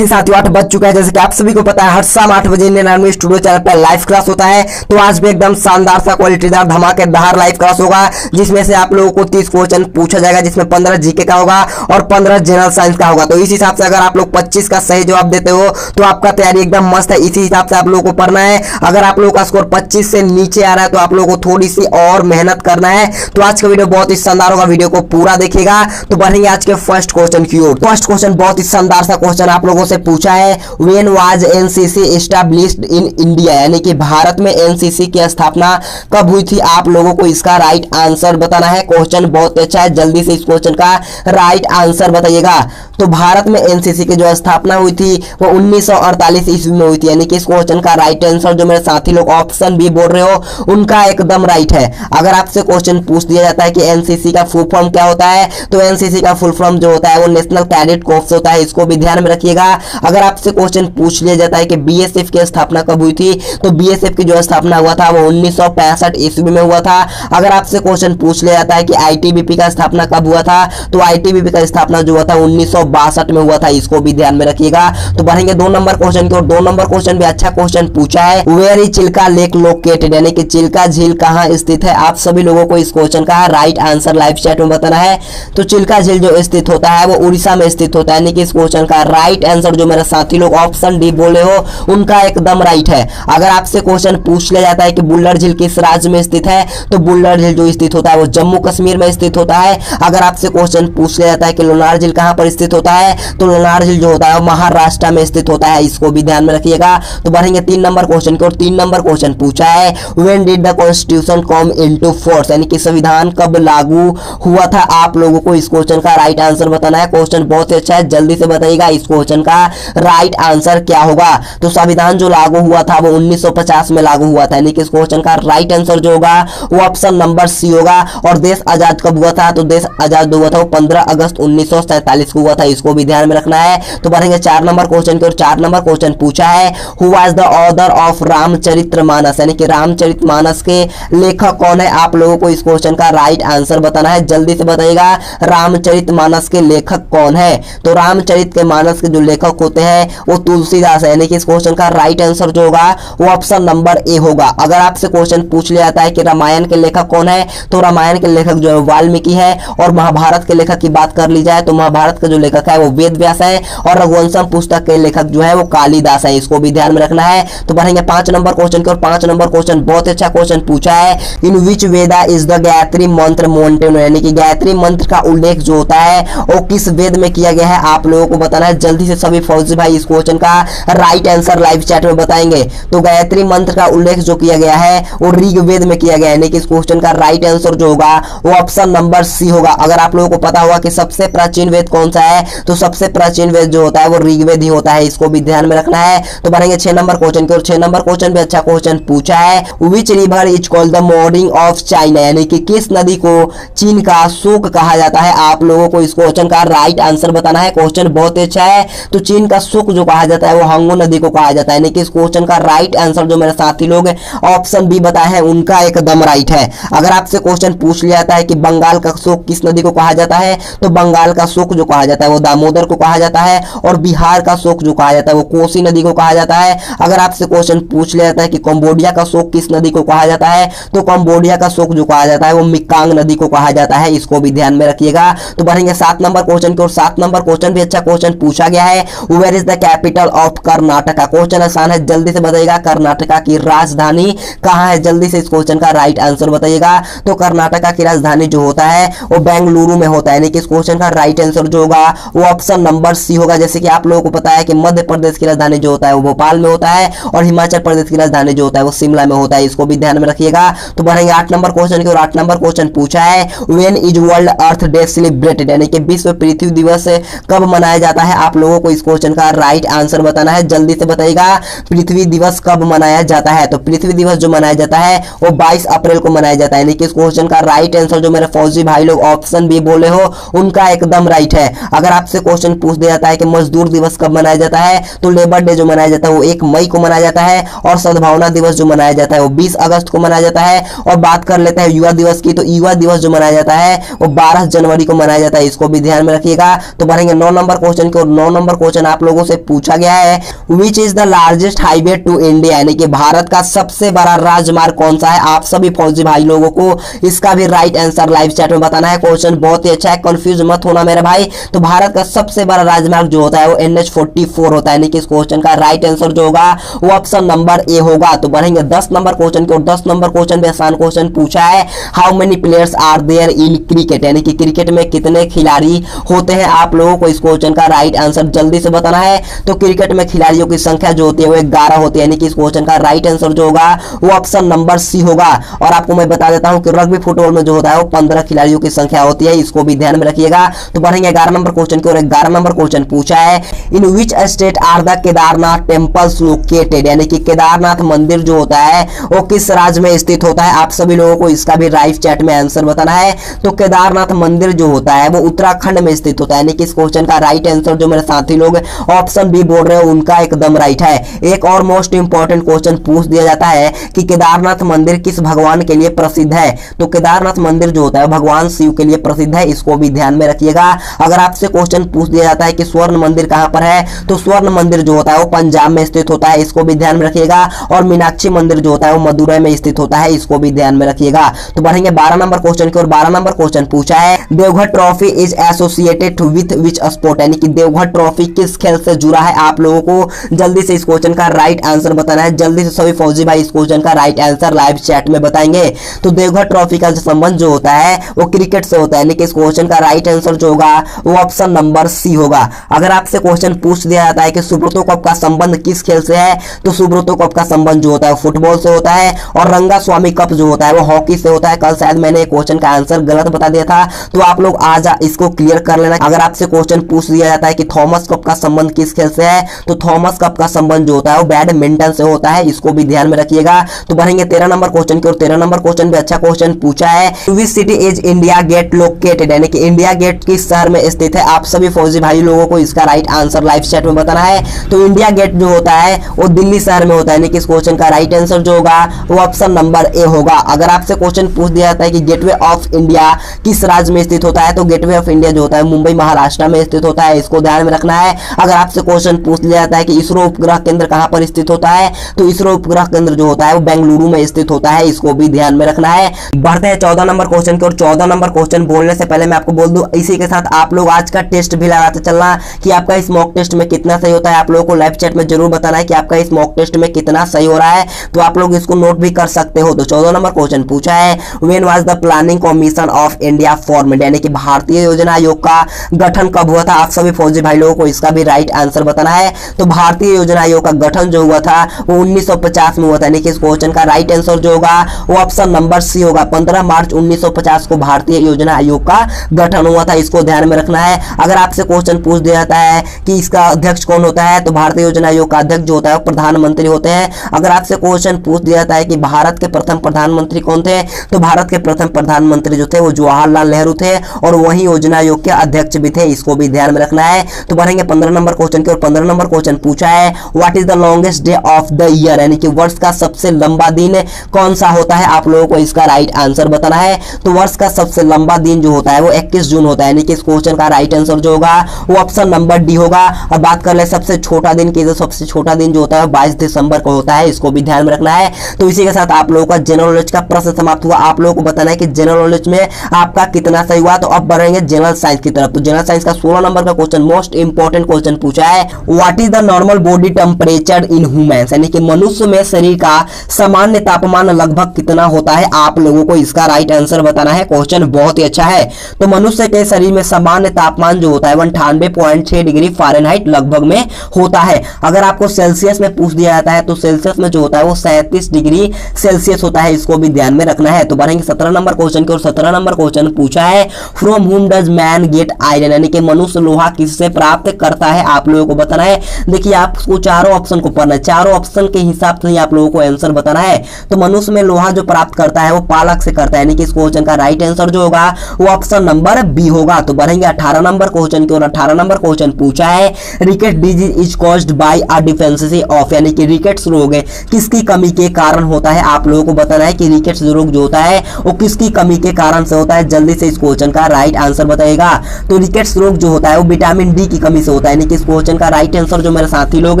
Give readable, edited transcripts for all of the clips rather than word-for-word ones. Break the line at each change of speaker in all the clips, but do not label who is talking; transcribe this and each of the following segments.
ही साथियों 8 बज चुका है। जैसे कि आप सभी को पता है हर शाम 8 बजे इंडियन आर्मी स्टूडियो चैनल पर लाइव क्लास होता है। तो आज भी एकदम शानदार सा क्वालिटीदार धमाकेदार लाइव क्लास होगा, जिसमें से आप लोगों को 30 क्वेश्चन पूछा जाएगा, जिसमें 15 जीके का होगा और 15 जनरल साइंस का होगा। तो इस हिसाब से अगर आप लोग 25 का सही जवाब देते हो तो आपका तैयारी एकदम मस्त है। इसी हिसाब से आप लोगों को पढ़ना है। अगर आप लोगों का स्कोर 25 से नीचे आ रहा है तो आप लोगों को थोड़ी सी और मेहनत करना है। तो आज का वीडियो बहुत ही शानदार होगा, वीडियो को पूरा देखिएगा। तो बढ़ेंगे आज के फर्स्ट क्वेश्चन की ओर। फर्स्ट क्वेश्चन बहुत ही शानदार सा क्वेश्चन आप लोगों से पूछा है, when was NCC established in India, यानी कि भारत में एनसीसी की स्थापना कब हुई थी। आप लोगों को इसका राइट आंसर बताना है। क्वेश्चन बहुत अच्छा है, जल्दी से इस क्वेश्चन का राइट आंसर बताइएगा। तो भारत में एनसीसी की जो स्थापना हुई थी वो 1948 ईस्वी में हुई थी, यानी कि इस क्वेश्चन का राइट आंसर जो मेरे साथी लोग ऑप्शन बी बोल रहे हो उनका एकदम राइट है। अगर आपसे क्वेश्चन पूछ दिया जाता है कि एनसीसी का फुल फॉर्म क्या होता है, तो एनसीसी का फुल फॉर्म जो होता है वो नेशनल कैडेट कोर्प्स होता है, इसको भी ध्यान में रखिएगा। अगर आपसे क्वेश्चन पूछ लिया जाता है कि बीएसएफ की स्थापना कब हुई थी, तो बीएसएफ की जो स्थापना हुआ था वो 1965 ईस्वी में हुआ था। अगर आपसे क्वेश्चन पूछ लिया जाता है कि आईटीबीपी का स्थापना कब हुआ था, तो आईटीबीपी का स्थापना जो हुआ था 1962 में हुआ था, इसको भी ध्यान में रखिएगा। तो बढ़ेंगे 2 नंबर क्वेश्चन की ओर। 2 नंबर क्वेश्चन भी अच्छा क्वेश्चन पूछा है, where is Chilka lake located, यानी कि चिल्का झील कहां स्थित है। आप सभी लोगों को इस क्वेश्चन का राइट आंसर लाइव चैट में बताना है। तो चिल्का झील जो स्थित होता है वो उड़ीसा में स्थित होता है, यानी कि इस क्वेश्चन का राइट आंसर जो मेरे साथी लोग ऑप्शन डी बोले हो उनका एकदम राइट है। अगर आपसे क्वेश्चन पूछ लिया जाता है कि बुल्लर झील किस राज्य में स्थित है, तो बुल्लर झील जो स्थित होता है वो जम्मू कश्मीर में स्थित होता है। अगर आपसे क्वेश्चन पूछ लिया जाता है कि लोनार झील कहां पर स्थित होता है, तो लोनार झील जो होता है महाराष्ट्र में स्थित होता है, इसको भी ध्यान में रखिएगा। तो बढ़ेंगे 3 नंबर क्वेश्चन की ओर। 3 नंबर क्वेश्चन पूछा है, when did the constitution come into force, यानी कि संविधान कब लागू हुआ था। आप लोगों को इस क्वेश्चन का राइट आंसर बताना है। क्वेश्चन बहुत ही अच्छा है, जल्दी से बताइएगा इस क्वेश्चन का राइट आंसर क्या होगा। तो संविधान जो लागू हुआ था वो 1950 में लागू हुआ था, यानी कि इस क्वेश्चन का राइट आंसर जो होगा वो ऑप्शन नंबर सी होगा। और देश आजाद कब हुआ था, तो देश आजाद हुआ था वो 15 अगस्त 1947 को हुआ था, इसको भी ध्यान में रखना है। तो बढ़ेंगे 4 नंबर क्वेश्चन की ओर। 4 नंबर क्वेश्चन पूछा है, who was the author of Ramcharitmanas, यानी कि रामचरितमानस के लेखक कौन है। आप लोगों को इस क्वेश्चन का राइट आंसर बताना है, जल्दी से बताइएगा रामचरितमानस के लेखक कौन है। तो रामचरितमानस के जो लेखक होते हैं वो तुलसीदास है, यानी कि इस क्वेश्चन का राइट आंसर जो होगा वो ऑप्शन नंबर ए होगा। अगर आपसे क्वेश्चन पूछ लिया जाता है कि रामायण के लेखक कौन है, तो रामायण के लेखक जो है वाल्मीकि है। और महाभारत के लेखक की बात कर ली जाए तो महाभारत का जो लेखक है वो वेद व्यास है। और रघुवंशम पुस्तक के लेखक जो है वो कालिदास है, इसको भी ध्यान में रखना है। तो बढ़ेंगे 5 नंबर क्वेश्चन की ओर। 5 नंबर क्वेश्चन बहुत अच्छा क्वेश्चन पूछा है, in which Veda is the Gayatri मंत्र मेंटेन, यानी कि गायत्री मंत्र का उल्लेख जो होता है वो किस वेद में किया गया है। आप लोगों को बताना है, जल्दी से सभी फौजी भाई इस क्वेश्चन का राइट आंसर लाइव चैट में बताएंगे। तो गायत्री मंत्र का उल्लेख जो किया गया है वो ऋग्वेद में किया गया है, यानी कि इस क्वेश्चन का राइट आंसर जो होगा वो ऑप्शन नंबर सी होगा। अगर आप लोगों को पता होगा कि सबसे प्राचीन वेद कौन सा है, तो सबसे प्राचीन वेद जो होता है वो ऋग्वेद ही होता है, इसको भी ध्यान में रखना है। तो बढ़ेंगे 6 नंबर क्वेश्चन की ओर। 6 नंबर क्वेश्चन भी अच्छा क्वेश्चन पूछा है, which river is called the morning of China, यानी कि किस नदी को चीन का शोक कहा जाता है। आप लोगों को इस क्वेश्चन का राइट आंसर बताना है। क्वेश्चन बहुत अच्छा है। तो चीन का शोक जो कहा जाता है वो हांगो नदी को कहा जाता है, यानी कि इस क्वेश्चन का राइट आंसर जो मेरे साथी लोग ऑप्शन बी बताए हैं उनका एकदम राइट है। अगर आपसे क्वेश्चन पूछ लिया जाता है कि बंगाल का शोक किस नदी को कहा जाता है, तो बंगाल का शोक जो कहा जाता है वो दामोदर को कहा जाता है। और बिहार का शोक जो कहा जाता है वो कोसी नदी को कहा जाता है। अगर आपसे क्वेश्चन पूछ लिया जाता है कि कंबोडिया का शोक किस नदी को कहा जाता है, तो कंबोडिया का शोक जो कहा जाता है वो मिकांग नदी को कहा जाता है, इसको भी ध्यान में रखिएगा। तो बढ़ेंगे 7 नंबर क्वेश्चन की ओर। 7 नंबर क्वेश्चन भी अच्छा क्वेश्चन पूछा गया है, where is the capital of Karnataka. Question आसान है, जल्दी से बताइएगा कर्नाटका की राजधानी कहां है। जल्दी से इस क्वेश्चन का राइट आंसर बताइएगा। तो कर्नाटका की राजधानी जो होता है वो बेंगलुरु में होता है, यानी कि इस क्वेश्चन का राइट आंसर जो होगा वो ऑप्शन नंबर सी होगा। जैसे कि आप लोगों को पता है कि मध्य प्रदेश की राजधानी जो होता है वो भोपाल में होता है, और हिमाचल प्रदेश की राजधानी जो होता है वो शिमला में होता है, इसको भी ध्यान में रखिएगा। तो बढ़ेंगे 8 नंबर क्वेश्चन की ओर। 8 नंबर क्वेश्चन पूछा है, when is world earth day celebrated, यानी कि विश्व पृथ्वी दिवस कब मनाया जाता है। आप लोगों को इस क्वेश्चन का राइट आंसर बताना है, जल्दी से बताइएगा पृथ्वी दिवस कब मनाया जाता है। तो पृथ्वी दिवस जो मनाया जाता है वो 22 अप्रैल को मनाया जाता है, यानी कि इस क्वेश्चन का राइट आंसर जो मेरे फौजी भाई लोग ऑप्शन बी बोले हो उनका एकदम राइट है। अगर आपसे क्वेश्चन पूछ दिया जाता है कि मजदूर दिवस कब मनाया जाता है, तो लेबर डे जो मनाया जाता है वो 1 मई को मनाया जाता है। और सद्भावना दिवस जो मनाया जाता है वो 20 अगस्त को मनाया जाता है। और बात कर लेते हैं युवा दिवस की, तो युवा दिवस जो मनाया जाता है वो 12 जनवरी को मनाया जाता है, इसको भी ध्यान में रखिएगा। तो बढ़ेंगे 9 नंबर क्वेश्चन की ओर। 9 नंबर क्वेश्चन आप लोगों से पूछा गया है, which is the largest highway to India, यानी कि भारत का सबसे बड़ा राजमार्ग कौन सा है। आप सभी फौजी भाई लोगों को इसका भी राइट आंसर लाइव चैट में बताना है। क्वेश्चन बहुत ही अच्छा है, कंफ्यूज मत होना मेरे भाई। तो भारत का सबसे बड़ा राजमार्ग जो होता है वो NH-44 होता है, यानी कि इस क्वेश्चन का राइट आंसर जो होगा वो ऑप्शन नंबर ए होगा। तो बढ़ेंगे 10 नंबर क्वेश्चन की ओर। 10 नंबर क्वेश्चन भी आसान क्वेश्चन पूछा है, how many players are there in cricket, यानी कि क्रिकेट में कितने खिलाड़ी होते हैं। आप लोगों को इस क्वेश्चन का राइट आंसर जल्दी से बताना है। तो क्रिकेट में खिलाड़ियों की संख्या जो होती है वो 11 होती है, यानी कि इस क्वेश्चन का राइट आंसर जो होगा वो ऑप्शन नंबर सी होगा। और आपको मैं बता देता हूं कि रग्बी फुटबॉल में जो होता है वो 15 खिलाड़ियों की संख्या होती है, इसको भी ध्यान में रखिएगा। तो बढ़ेंगे 11 नंबर क्वेश्चन की ओर। 11 नंबर क्वेश्चन पूछा है, in which state are the Kedarnath temples located, यानी कि केदारनाथ मंदिर जो होता है वो किस राज्य में स्थित होता है। आप सभी लोगों को इसका भी लाइव चैट में आंसर बताना है। तो केदारनाथ मंदिर जो होता है वो उत्तराखंड में स्थित होता है, यानी कि इस क्वेश्चन का राइट आंसर जो मेरे साथी लोग ऑप्शन बी बोल रहे हैं उनका एकदम राइट है। एक और मोस्ट इंपॉर्टेंट क्वेश्चन पूछ दिया जाता है कि केदारनाथ मंदिर किस भगवान के लिए प्रसिद्ध है। तो केदारनाथ मंदिर जो होता है भगवान शिव के लिए प्रसिद्ध है, इसको भी ध्यान में रखिएगा। अगर आपसे क्वेश्चन पूछ दिया जाता है कि स्वर्ण मंदिर कहां पर है, तो स्वर्ण मंदिर जो होता है वो पंजाब में स्थित होता है, इसको भी ध्यान में रखिएगा। और मीनाक्षी मंदिर जो होता है वो मदुरई में स्थित होता है, इसको भी ध्यान में रखिएगा। तो बढ़ेंगे 12 नंबर क्वेश्चन की ओर। 12 नंबर क्वेश्चन पूछा है, Deoghar trophy is associated with which sport, यानी कि देवघर ट्रॉफी किस खेल से जुड़ा है। आप लोगों को जल्दी से इस क्वेश्चन का राइट आंसर बताना है। जल्दी से सभी फौजी भाई इस क्वेश्चन का राइट आंसर लाइव चैट में बताएंगे। तो देवघर ट्रॉफी का जो संबंध जो होता है वो क्रिकेट से होता है, यानी कि इस क्वेश्चन का राइट आंसर जो होगा वो ऑप्शन नंबर सी होगा। अगर आपसे क्वेश्चन पूछ दिया जाता है कि सुब्रतो कप का संबंध किस खेल से है, तो सुब्रतो कप का संबंध जो होता है फुटबॉल से होता है। और रंगा स्वामी कप जो होता है वो हॉकी से होता है। कल शायद मैंने क्वेश्चन का आंसर गलत बता दिया था, तो आप लोग आज इसको क्लियर कर लेना। अगर आपसे क्वेश्चन पूछ दिया जाता है कि थॉमस कप का संबंध किस खेल से है, तो थॉमस कप का संबंध जो होता है वो बैडमिंटन से होता है, इसको भी ध्यान में रखिएगा। तो बढ़ेंगे 13 नंबर क्वेश्चन की ओर। 13 नंबर क्वेश्चन भी अच्छा क्वेश्चन पूछा है, which city is India Gate located, यानी कि इंडिया गेट किस शहर में स्थित है। आप सभी फौजी भाई लोगों को इसका राइट आंसर लाइव चैट में बताना है। तो इंडिया गेट जो होता है वो दिल्ली शहर में होता है, यानी कि इस क्वेश्चन का राइट आंसर जो होगा वो ऑप्शन नंबर ए होगा। अगर आपसे क्वेश्चन पूछ दिया जाता है कि गेटवे ऑफ इंडिया किस राज्य में स्थित होता है, तो गेटवे ऑफ इंडिया जो होता है मुंबई महाराष्ट्र में स्थित होता है, इसको ध्यान में रखना है। अगर आपसे क्वेश्चन पूछ लिया जाता है कि इसरो उपग्रह केंद्र कहां पर स्थित होता है, तो इसरो उपग्रह केंद्र जो होता है वो बेंगलुरु में स्थित होता है, इसको भी ध्यान में रखना है। बढ़ते हैं 14 नंबर क्वेश्चन की ओर। 14 नंबर क्वेश्चन बोलने से पहले मैं आपको बोल दूं, इसी के साथ आप लोग आज का टेस्ट भी लगाते चलना कि आपका इस मॉक टेस्ट में कितना सही होता है। आप लोगों को लाइव चैट में जरूर बताना है कि आपका इस मॉक टेस्ट में कितना सही हो रहा है, तो आप लोग इसको नोट भी कर सकते हो। तो 14 नंबर क्वेश्चन पूछा है, when was the planning commission of India formed, यानी कि भारतीय योजना आयोग का गठन कब हुआ था। आप सभी फौजी भाई लोगों को इसका भी राइट आंसर बताना है। तो भारतीय योजना आयोग का गठन जो हुआ था वो 1950 में हुआ था, यानी कि इस क्वेश्चन का राइट आंसर जो होगा वो ऑप्शन नंबर सी होगा। 15 मार्च 1950 को भारतीय योजना आयोग का गठन हुआ था, इसको ध्यान में रखना है। अगर आपसे क्वेश्चन पूछ दिया जाता है कि इसका अध्यक्ष कौन होता है, तो भारतीय योजना आयोग का अध्यक्ष जो होता है प्रधानमंत्री होते हैं। अगर आपसे क्वेश्चन पूछ दिया जाता है कि भारत के प्रथम प्रधानमंत्री कौन थे, तो भारत के प्रथम प्रधानमंत्री जो थे वो जवाहरलाल नेहरू थे, और वही योजना आयोग के अध्यक्ष भी थे, इसको भी ध्यान में रखना है। तो बढ़ेंगे 15 नंबर क्वेश्चन की ओर। 15 नंबर क्वेश्चन पूछा है, what is the longest day of the year, यानी कि वर्ष का सबसे लंबा दिन कौन सा होता है। आप लोगों को इसका राइट आंसर बताना है। तो वर्ष का सबसे लंबा दिन जो होता है वो 21 जून होता है, यानी कि इस क्वेश्चन का राइट आंसर जो होगा वो ऑप्शन नंबर डी होगा। और बात कर ले सबसे छोटा दिन की, तो सबसे छोटा दिन जो होता है 22 दिसंबर को होता है, इसको भी ध्यान में रखना है। तो इसी के साथ आप लोगों का जनरल नॉलेज का प्रश्न समाप्त हुआ। आप लोगों को बताना है कि जनरल नॉलेज में आपका कितना सही हुआ। तो अब बढ़ेंगे जनरल साइंस की तरफ। तो जनरल साइंस का 16 नंबर का क्वेश्चन मोस्ट इंपॉर्टेंट क्वेश्चन पूछा है, what is the normal body temperature in humans, यानी कि मनुष्य में शरीर का सामान्य तापमान लगभग कितना होता है। आप लोगों को इसका राइट आंसर बताना है। क्वेश्चन बहुत ही अच्छा है। तो मनुष्य के शरीर में सामान्य तापमान जो होता है 98.6 डिग्री फ़ारेनहाइट लगभग में होता है। अगर आपको सेल्सियस में पूछ दिया जाता है तो सेल्सियस में जो होता है वो 37 डिग्री सेल्सियस होता है, इसको भी ध्यान में रखना है। तो बढ़ेंगे 17 नंबर क्वेश्चन की ओर। 17 नंबर क्वेश्चन पूछा है, फ्रॉम हुम डज मैन गेट आयरन, यानी कि मनुष्य लोहा किससे प्राप्त करता है। आप लोगों को बताना है। देखिए आपको चारों ऑप्शन को पढ़ना है, चारों ऑप्शन के हिसाब से ही आप लोगों को आंसर बताना है। तो मनुष्य में लोहा जो प्राप्त करता है वो पालक से करता है, यानी कि इस क्वेश्चन का राइट आंसर जो होगा वो ऑप्शन नंबर बी होगा। तो बढ़ेंगे 18 नंबर क्वेश्चन की ओर। 18 नंबर क्वेश्चन पूछा है, ricket disease is caused by a deficiency of, यानी कि रिकेट्स रोग किसकी कमी के कारण होता है। आप लोगों को बताना है कि रिकेट्स रोग जो होता है वो किसकी कमी के कारण से होता है। जल्दी से इस क्वेश्चन का राइट आंसर बताइएगा। तो रिकेट्स रोग जो होता है वो विटामिन डी की कमी से होता है, यानी कि इस क्वेश्चन का राइट आंसर जो मेरे साथी लोग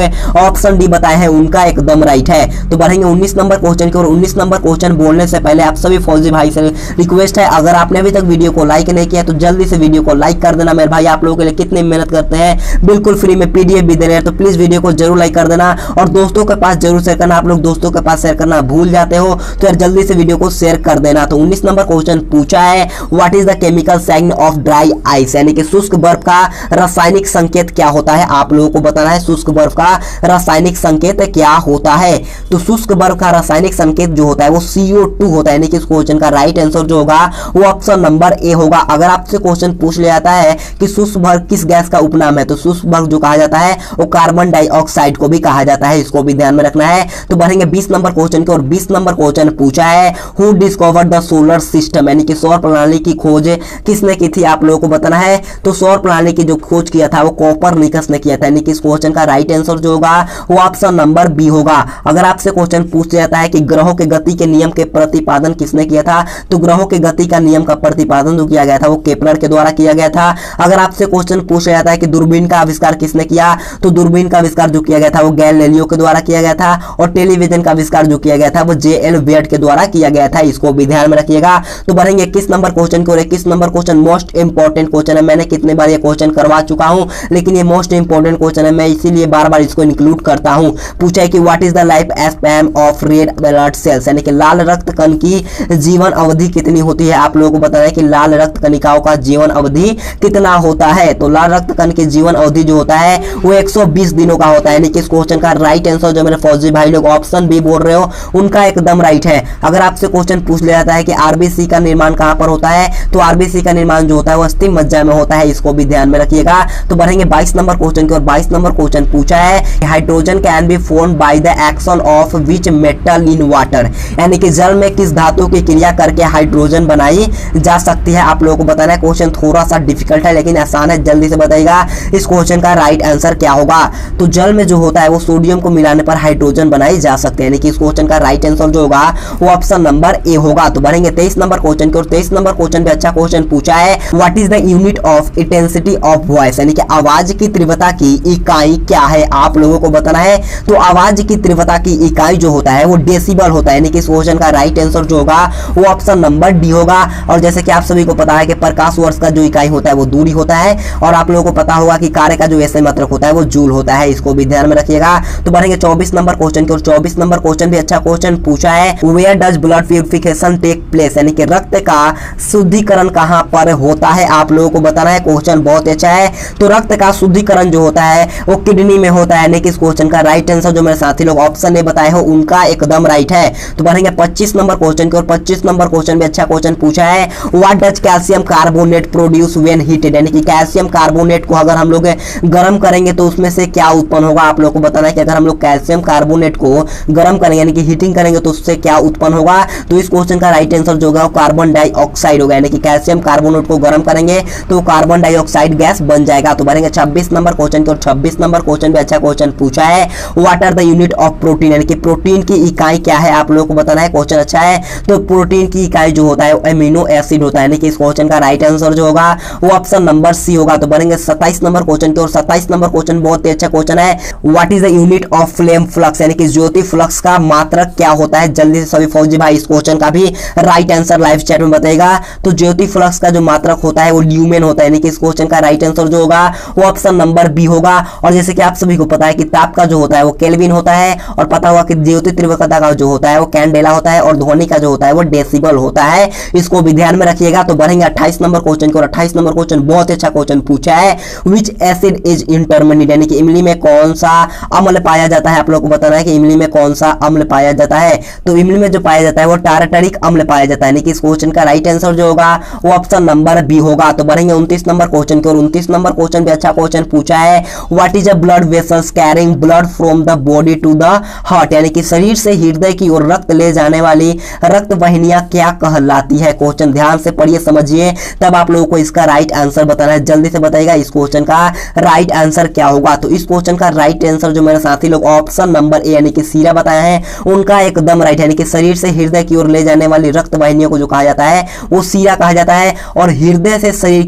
हैं ऑप्शन डी बताए हैं उनका एकदम राइट है। तो बढ़ेंगे 19 नंबर क्वेश्चन की ओर। 19 नंबर क्वेश्चन बोलने से पहले आप सभी फौजी भाई से रिक्वेस्ट है, अगर आपने अभी तक वीडियो को लाइक नहीं किया तो जल्दी से वीडियो को लाइक कर देना। मेरे भाई आप लोगों के लिए कितनी मेहनत करते हैं, बिल्कुल फ्री में पीडीएफ भी दे रहे हैं, तो प्लीज वीडियो को जरूर लाइक कर देना और दोस्तों के पास जरूर शेयर करना। आप लोग दोस्तों के पास शेयर करना भूल जाते हो तो यार जल्दी से वीडियो को शेयर कर देना। तो 19 नंबर क्वेश्चन पूछा है, what is the chemical sign of dry ice, यानी कि शुष्क बर्फ का रासायनिक संकेत क्या होता है। आप लोगों को बताना है शुष्क बर्फ का रासायनिक संकेत क्या होता है। तो शुष्क बर्फ का रासायनिक संकेत जो होता है वो CO2 होता है, यानी कि इस क्वेश्चन का राइट आंसर जो होगा वो ऑप्शन नंबर ए होगा। अगर आपसे क्वेश्चन पूछ लिया जाता है कि शुष्क बर्फ किस गैस का उपनाम है, तो शुष्क बर्फ जो कहा जाता है वो कार्बन डाइऑक्साइड को भी कहा जाता है, इसको भी ध्यान में रखना है। तो बढ़ेंगे 20 नंबर क्वेश्चन की और। 20 नंबर क्वेश्चन पूछा है, who discovered the solar system, यानी कि सौर प्रणाली की खोज किसने की थी, आप लोगों को बताना है। तो सौर प्रणाली की जो खोज किया था वो कोपरनिकस ने किया था, यानी कि इस क्वेश्चन का राइट आंसर जो होगा वो ऑप्शन नंबर बी होगा। अगर आपसे क्वेश्चन पूछ जाता है कि ग्रहों के गति के नियम के प्रतिपादन किसने किया था, तो ग्रहों के गति का नियम का प्रतिपादन जो किया गया था वो केपलर के द्वारा किया गया था। अगर आपसे क्वेश्चन पूछा जाता है कि दूरबीन का आविष्कार किसने किया, तो दूरबीन का आविष्कार जो किया गया था वो गैलीलियो के द्वारा किया गया था और टेलीविजन का आविष्कार जो किया गया था वो JL वेट के द्वारा किया गया था, इसको भी ध्यान में रखिएगा। तो बढ़ेंगे 21 नंबर क्वेश्चन की ओर। 21 number question most important question है, मैंने कितने बार ये क्वेश्चन करवा चुका हूं लेकिन ये मोस्ट इंपॉर्टेंट क्वेश्चन है, मैं इसीलिए बार बार इसको इंक्लूड करता हूं। पूछा है कि what is the life span of red blood cells, यानी कि लाल रक्त कण की जीवन अवधि कितनी होती है। आप लोगों को बताना है कि लाल रक्त कणिकाओं का जीवन अवधि कितना होता है। तो लाल रक्त कण की जीवन अवधि जो होता है वो 120 दिनों का होता है, यानी कि इस क्वेश्चन का राइट आंसर जो मेरे फौजी भाई लोग ऑप्शन बी बोल रहे हो उनका एकदम राइट है। अगर आपसे क्वेश्चन पूछ लिया जाता है कि आरबीसी का निर्माण कहां पर होता है, तो आरबीसी का निर्माण जो होता है वो अस्थि मज्जा में होता है, इसको भी ध्यान में रखिएगा। तो बढ़ेंगे 22 नंबर क्वेश्चन की और। 22 नंबर क्वेश्चन पूछा है, hydrogen can be formed by the action of which metal in water, यानी कि जल में किस धातु की क्रिया करके हाइड्रोजन बनाई जा सकती है। आप लोगों को बताना है, क्वेश्चन थोड़ा सा डिफिकल्ट है लेकिन आसान है, जल्दी से बताइएगा इस क्वेश्चन का राइट आंसर क्या होगा। तो जल में जो होता है वो सोडियम को मिलाने पर हाइड्रोजन बनाई जा सकती है, यानी कि इस क्वेश्चन का राइट आंसर जो होगा वो ऑप्शन नंबर ए होगा। तो बढ़ेंगे 23 नंबर क्वेश्चन की और। 23 नंबर क्वेश्चन भी अच्छा क्वेश्चन पूछा है, what is the unit of intensity of voice, यानी कि आवाज की तीव्रता की इकाई क्या है, आप लोगों को बताना है। तो आवाज की तीव्रता की इकाई जो होता है वो डेसिबल होता है, यानी कि इस क्वेश्चन का राइट आंसर जो होगा वो ऑप्शन नंबर डी होगा। और जैसे कि आप सभी को पता है कि प्रकाश वर्ष का जो इकाई होता है वो दूरी होता है और आप लोगों को पता होगा कि कार्य का जो ऐसे मात्रक होता है वो जूल होता है, इसको भी ध्यान में रखिएगा। तो बढ़ेंगे 24 नंबर क्वेश्चन की और। 24 नंबर क्वेश्चन भी अच्छा क्वेश्चन पूछा है, where does blood purification take place, यानी कि रक्त का शुद्धिकरण कहां पर होता है, आप लोगों को बताना है। क्वेश्चन बहुत अच्छा है। तो रक्त का शुद्धिकरण जो होता है वो किडनी में होता है, यानी कि इस क्वेश्चन का राइट आंसर जो मेरे साथी लोग ऑप्शन ए बताए हो उनका एकदम राइट है। तो बढ़ेंगे 25 नंबर क्वेश्चन की और। 25 नंबर क्वेश्चन भी अच्छा क्वेश्चन पूछा है, what does calcium carbonate produce when heated, यानी कि कैल्शियम कार्बोनेट को अगर हम लोग गर्म करेंगे तो उसमें से क्या उत्पन्न होगा। आप लोगों को बताना है कि अगर हम लोग कैल्शियम कार्बोनेट को गर्म करेंगे यानी कि हीटिंग करेंगे तो उससे क्या उत्पन्न होगा। तो इस क्वेश्चन का राइट आंसर जो होगा वो कार्बन डाइऑक्साइड होगा, यानी कि कैल्शियम कार्बोनेट को गर्म करेंगे तो कार्बन डाइऑक्साइड गैस बन जाएगा। तो बढ़ेंगे 26 नंबर क्वेश्चन की और। 26 नंबर क्वेश्चन भी अच्छा क्वेश्चन पूछा है, what are the unit of protein, यानी कि प्रोटीन की इकाई क्या है, आप लोगों को बताना है। क्वेश्चन अच्छा है। तो प्रोटीन की इकाई जो होता है वो एमिनो एसिड होता है, यानी कि इस क्वेश्चन का राइट आंसर जो होगा वो ऑप्शन नंबर सी होगा। तो बढ़ेंगे 27 नंबर क्वेश्चन की और। 27 नंबर क्वेश्चन बहुत ही अच्छा क्वेश्चन है, what is the unit of flame flux, यानी कि ज्योति फ्लक्स का मात्रक क्या होता है। जल्दी से सभी फौजी भाई इस क्वेश्चन का भी राइट आंसर लाइव चैट में बताएगा। तो ज्योति फ्लक्स का जो मात्रक होता है वो ल्यूमेन होता है, यानी कि इस क्वेश्चन का राइट आंसर जो होगा वो ऑप्शन नंबर बी होगा। और जैसे कि आप सभी को पता है कि ताप का जो होता है वो केल्विन होता है और पता होगा कि ज्योति तीव्रता का जो होता है वो कैंडेला होता है और ध्वनि का जो होता है वो डेसिबल होता है, इसको भी ध्यान में रखिएगा। तो बढ़ेंगे 28 नंबर क्वेश्चन की और। 28 नंबर क्वेश्चन बहुत अच्छा क्वेश्चन पूछा है, विच एसिड इज इंटरमीडिएट, यानी कि इमली में कौन सा अम्ल पाया जाता है। आप लोगों को बताना है कि इमली में कौन सा अम्ल पाया जाता है। तो इमली में जो पाया जाता है वो टारटरिक अम्ल पाया जाता है, यानी कि इस क्वेश्चन का राइट आंसर जो होगा वो ऑप्शन नंबर बी होगा। तो बढ़ेंगे 29 नंबर क्वेश्चन की और। 29 नंबर क्वेश्चन भी अच्छा क्वेश्चन पूछा है, what is a blood vessels carrying blood from the body to the heart, यानी कि शरीर से हृदय की ओर रक्त ले जाने वाली रक्त वाहिनियां क्या कहलाती है। क्वेश्चन ध्यान से पढ़िए समझिए तब आप लोगों को इसका राइट आंसर बताना है। जल्दी से बताइएगा इस क्वेश्चन का राइट आंसर क्या होगा। तो इस क्वेश्चन का राइट आंसर जो मेरे साथी लोग ऑप्शन नंबर ए यानी कि सीरा बताया है उनका एकदम राइट, यानी कि शरीर से हृदय की ओर ले जाने वाली रक्त वाहिनियों को जो कहा जाता है वो सीरा कहा जाता है और हृदय से शरीर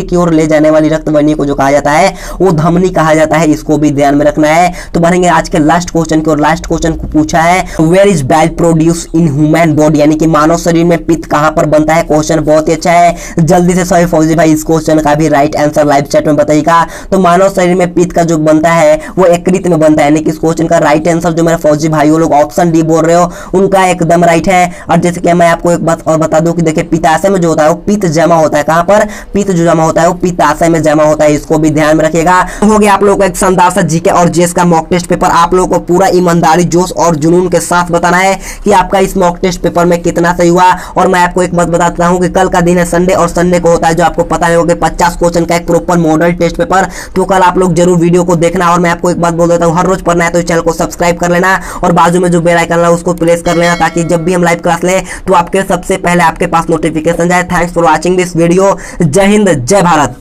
की ओर ले जाने वाली रक्त वाहिनियों धमनी को जो कहा जाता है वो धमनी कहा जाता है, इसको भी ध्यान में रखना है। तो बढ़ेंगे आज के लास्ट क्वेश्चन की और लास्ट क्वेश्चन को पूछा है where is bile produce in human body, यानी कि मानव शरीर में पित्त कहां पर बनता है। क्वेश्चन बहुत ही अच्छा है, जल्दी से सभी फौजी भाई इस क्वेश्चन का भी राइट आंसर लाइव चैट में बताइएगा। तो मानव शरीर में पित्त का जो बनता है वो यकृत में बनता है, यानी कि इस क्वेश्चन का राइट आंसर जो मेरे फौजी भाइयों लोग ऑप्शन डी बोल रहे हो उनका एकदम राइट है। और जैसे कि मैं आपको एक बात और बता दूं कि देखिए पित्ताशय में जो होता है वो पित्त जमा होता है, कहां पर पित्त जो जमा होता है वो पित्ताशय में जमा होता है, इसको भी ध्यान में रखिएगा। हो गया आप लोगों को एक शानदार सा जीके और जीएस का मॉक टेस्ट पेपर। आप लोगों को पूरा ईमानदारी, जोश और जुनून के साथ बताना है कि आपका इस मॉक टेस्ट पेपर में कितना सही हुआ। और मैं आपको एक बात बताता हूं कि कल का दिन है संडे, और संडे को होता है जो आपको पता है 50 क्वेश्चन का एक प्रॉपर मॉडल टेस्ट पेपर। तो कल आप लोग जरूर वीडियो को देखना। और मैं आपको एक बात बोल देता हूं, हर रोज पढ़ना है तो चैनल को सब्सक्राइब कर लेना और बाजू में जो बेल आइकन है उसको प्रेस कर लेना, ताकि जब भी हम लाइव क्लास लें तो आपके सबसे पहले आपके पास नोटिफिकेशन जाए। Thanks for watching this video. जय हिंद, जय भारत।